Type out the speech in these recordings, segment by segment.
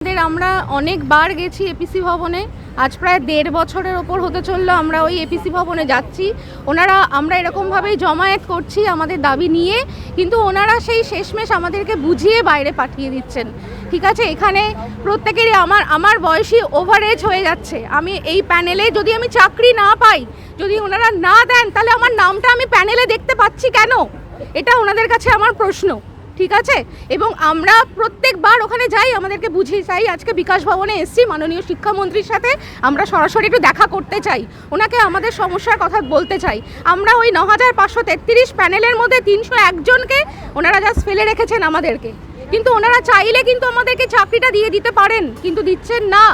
আমরা অনেকবার গেছি এপিসি ভবনে, আজ প্রায় 1.5 বছরের ওপর হতে চললো আমরা ওই এপিসি ভবনে যাচ্ছি। আমরা এরকমভাবেই জমায়েত করছি আমাদের দাবি নিয়ে, কিন্তু ওনারা সেই শেষমেশ আমাদেরকে বুঝিয়ে বাইরে পাঠিয়ে দিচ্ছেন। ঠিক আছে, এখানে প্রত্যেকেরই আমার বয়সী ওভার এজ হয়ে যাচ্ছে। আমি এই প্যানেলে যদি আমি চাকরি না পাই, যদি ওনারা না দেন, তাহলে আমার নামটা আমি প্যানেলে দেখতে পাচ্ছি কেন? এটা ওনাদের কাছে আমার প্রশ্ন। ঠিক আছে, এবং আমরা প্রত্যেকবার ওখানে যাই, আমাদেরকে বুঝিয়ে চাই। আজকে বিকাশ ভবনে এসেছি, মাননীয় শিক্ষামন্ত্রীর সাথে আমরা সরাসরি একটু দেখা করতে চাই, ওনাকে আমাদের সমস্যার কথা বলতে চাই। আমরা ওই 9533 প্যানেলের মধ্যে 301 জনকে ওনারা জাস্ট ফেলে রেখেছেন আমাদেরকে, কিন্তু ওনারা চাইলে কিন্তু আমাদেরকে চাকরিটা দিয়ে দিতে পারেন, কিন্তু দিচ্ছেন না।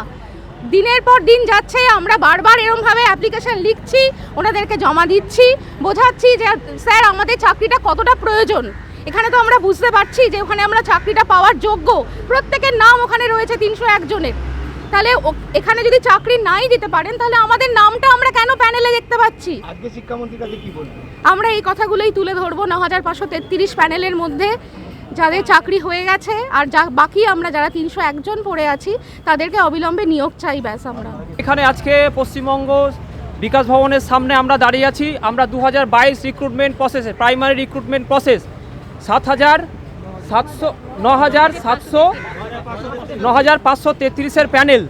দিনের পর দিন যাচ্ছে, আমরা বারবার এরকমভাবে অ্যাপ্লিকেশন লিখছি, ওনাদেরকে জমা দিচ্ছি, বোঝাচ্ছি যে স্যার আমাদের চাকরিটা কতটা প্রয়োজন। এখানে তো আমরা বুঝতে পারছি যে ওখানে আমরা চাকরিটা পাওয়ার যোগ্য, প্রত্যেকের নাম ওখানে রয়েছে 301 জনের। তাহলে এখানে যদি চাকরি নাই দিতে পারেন, তাহলে আমাদের নামটা আমরা কেন প্যানেলে দেখতে পাচ্ছি? আজকে শিক্ষামন্ত্রীর কাছে কি বলবেন? আমরা এই কথাগুলোই তুলে ধরবো। 9533 প্যানেলের মধ্যে যাদের চাকরি হয়ে গেছে আর বাকি আমরা যারা 301 জন পড়ে আছি, তাদেরকে অবিলম্বে নিয়োগ চাই, ব্যাস। আমরা এখানে আজকে পশ্চিমবঙ্গ বিকাশ ভবনের সামনে আমরা দাঁড়িয়ে আছি। আমরা 2022 রিক্রুটমেন্ট প্রসেসে, primary recruitment process 9533 panel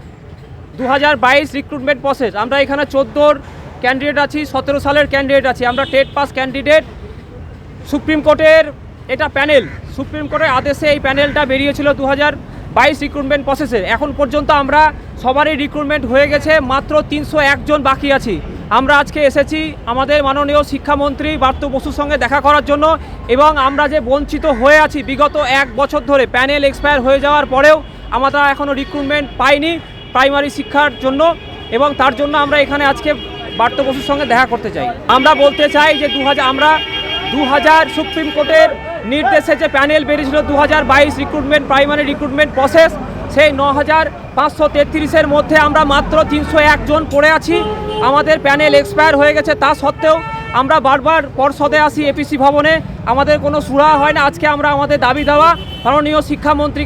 2022 recruitment process. আমরা এখানে 14 ক্যান্ডিডেট আছি, 17 সালের ক্যান্ডিডেট আছি। আমরা টেট পাস ক্যান্ডিডেট। সুপ্রিম কোর্টের এটা প্যানেল, সুপ্রিম কোর্টের আদেশে এই প্যানেলটা বেরিয়েছিল 2022 রিক্রুটমেন্ট প্রসেসে। এখন পর্যন্ত আমরা সবারই রিক্রুটমেন্ট হয়ে গেছে, মাত্র 301 জন বাকি আছি। আমরা আজকে এসেছি আমাদের মাননীয় শিক্ষামন্ত্রী ব্রাত্য বসুর সঙ্গে দেখা করার জন্য, এবং আমরা যে বঞ্চিত হয়ে আছি বিগত 1 বছর ধরে, প্যানেল এক্সপায়ার হয়ে যাওয়ার পরেও আমরা এখনও রিক্রুটমেন্ট পাইনি প্রাইমারি শিক্ষার জন্য, এবং তার জন্য আমরা এখানে আজকে ব্রাত্য বসুর সঙ্গে দেখা করতে চাই। আমরা বলতে চাই যে 2000 সুপ্রিম কোর্টের নির্দেশে যে প্যানেল বেরিয়েছিল 2022 রিক্রুটমেন্ট প্রাইমারি রিক্রুটমেন্ট প্রসেস, সেই 9533-এর মধ্যে আমরা মাত্র 301 জন পড়ে আছি। আমাদের প্যানেল এক্সপায়ার হয়ে গেছে, তা সত্ত্বেও আমরা বারবার পর্ষদে আসি, এপিসি ভবনে, আমাদের কোনো সুরাহা হয় না। আজকে আমরা আমাদের দাবি দেওয়া মাননীয় শিক্ষামন্ত্রী